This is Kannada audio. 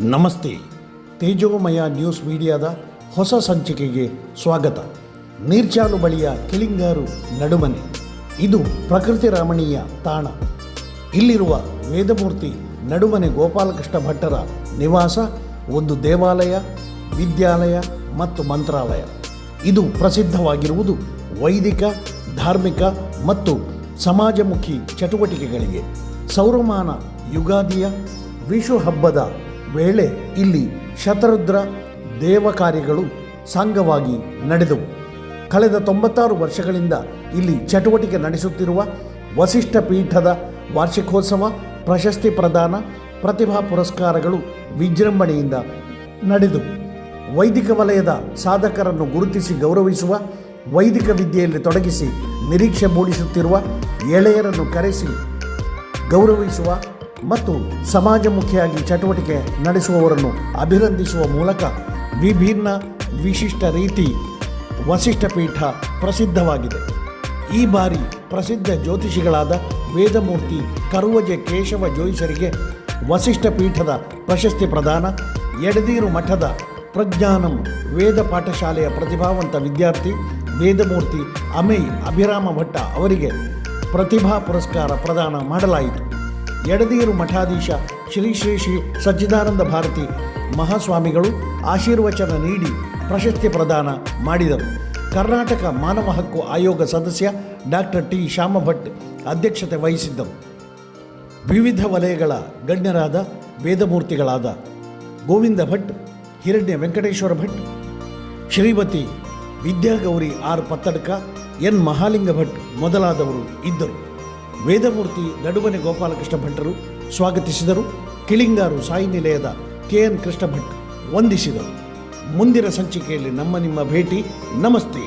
ನಮಸ್ತೆ. ತೇಜೋಮಯ ನ್ಯೂಸ್ ಮೀಡಿಯಾದ ಹೊಸ ಸಂಚಿಕೆಗೆ ಸ್ವಾಗತ. ನೀರ್ಚಾಲು ಬಳಿಯ ಕಿಳಿಂಗಾರು ನಡುಮನೆ ಇದು ಪ್ರಕೃತಿ ರಮಣೀಯ ತಾಣ. ಇಲ್ಲಿರುವ ವೇದಮೂರ್ತಿ ನಡುಮನೆ ಗೋಪಾಲಕೃಷ್ಣ ಭಟ್ಟರ ನಿವಾಸ ಒಂದು ದೇವಾಲಯ, ವಿದ್ಯಾಲಯ ಮತ್ತು ಮಂತ್ರಾಲಯ. ಇದು ಪ್ರಸಿದ್ಧವಾಗಿರುವುದು ವೈದಿಕ, ಧಾರ್ಮಿಕ ಮತ್ತು ಸಮಾಜಮುಖಿ ಚಟುವಟಿಕೆಗಳಿಗೆ. ಸೌರಮಾನ ಯುಗಾದಿಯ ವಿಷು ಹಬ್ಬದ ವೇಳೆ ಇಲ್ಲಿ ಶತರುದ್ರ ದೇವ ಕಾರ್ಯಗಳು ಸಾಂಗವಾಗಿ ನಡೆದವು. ಕಳೆದ 96 ವರ್ಷಗಳಿಂದ ಇಲ್ಲಿ ಚಟುವಟಿಕೆ ನಡೆಸುತ್ತಿರುವ ವಸಿಷ್ಠ ಪೀಠದ ವಾರ್ಷಿಕೋತ್ಸವ, ಪ್ರಶಸ್ತಿ ಪ್ರದಾನ, ಪ್ರತಿಭಾ ಪುರಸ್ಕಾರಗಳು ವಿಜೃಂಭಣೆಯಿಂದ ನಡೆದವು. ವೈದಿಕ ವಲಯದ ಸಾಧಕರನ್ನು ಗುರುತಿಸಿ ಗೌರವಿಸುವ, ವೈದಿಕ ವಿದ್ಯೆಯಲ್ಲಿ ತೊಡಗಿಸಿ ನಿರೀಕ್ಷೆ ಮೂಡಿಸುತ್ತಿರುವ ಎಳೆಯರನ್ನು ಕರೆಸಿ ಗೌರವಿಸುವ ಮತ್ತು ಸಮಾಜಮುಖಿಯಾಗಿ ಚಟುವಟಿಕೆ ನಡೆಸುವವರನ್ನು ಅಭಿನಂದಿಸುವ ಮೂಲಕ ವಿಭಿನ್ನ ವಿಶಿಷ್ಟ ರೀತಿ ವಸಿಷ್ಠ ಪೀಠ ಪ್ರಸಿದ್ಧವಾಗಿದೆ. ಈ ಬಾರಿ ಪ್ರಸಿದ್ಧ ಜ್ಯೋತಿಷಿಗಳಾದ ವೇದಮೂರ್ತಿ ಕರುವಜೆ ಕೇಶವ ಜೋಯಿಸರಿಗೆ ವಸಿಷ್ಠ ಪೀಠದ ಪ್ರಶಸ್ತಿ ಪ್ರದಾನ, ಎಡದೀರು ಮಠದ ಪ್ರಜ್ಞಾನಂ ವೇದ ಪಾಠಶಾಲೆಯ ಪ್ರತಿಭಾವಂತ ವಿದ್ಯಾರ್ಥಿ ವೇದಮೂರ್ತಿ ಅಮೈ ಅಭಿರಾಮ ಭಟ್ಟ ಅವರಿಗೆ ಪ್ರತಿಭಾ ಪುರಸ್ಕಾರ ಪ್ರದಾನ ಮಾಡಲಾಯಿತು. ಎಡದೀರು ಮಠಾಧೀಶ ಶ್ರೀ ಶ್ರೀ ಶ್ರೀ ಸಚ್ಚಿದಾನಂದ ಭಾರತಿ ಮಹಾಸ್ವಾಮಿಗಳು ಆಶೀರ್ವಚನ ನೀಡಿ ಪ್ರಶಸ್ತಿ ಪ್ರದಾನ ಮಾಡಿದರು. ಕರ್ನಾಟಕ ಮಾನವ ಹಕ್ಕು ಆಯೋಗ ಸದಸ್ಯ ಡಾಕ್ಟರ್ ಟಿ ಶ್ಯಾಮಭಟ್ ಅಧ್ಯಕ್ಷತೆ ವಹಿಸಿದ್ದರು. ವಿವಿಧ ವಲಯಗಳ ಗಣ್ಯರಾದ ವೇದಮೂರ್ತಿಗಳಾದ ಗೋವಿಂದ ಭಟ್, ಹಿರಣ್ಯ ವೆಂಕಟೇಶ್ವರ ಭಟ್, ಶ್ರೀಮತಿ ವಿದ್ಯಾಗೌರಿ ಆರ್ ಪತ್ತಡ್ಕ, ಎನ್ ಮಹಾಲಿಂಗ ಭಟ್ ಮೊದಲಾದವರು ಇದ್ದರು. ವೇದಮೂರ್ತಿ ನಡುಮನೆ ಗೋಪಾಲಕೃಷ್ಣ ಭಟ್ಟರು ಸ್ವಾಗತಿಸಿದರು. ಕಿಳಿಂಗಾರು ಸಾಯಿ ನಿಲಯದ KN ಕೃಷ್ಣ ಭಟ್ ವಂದಿಸಿದರು. ಮುಂದಿನ ಸಂಚಿಕೆಯಲ್ಲಿ ನಿಮ್ಮ ಭೇಟಿ. ನಮಸ್ತೆ.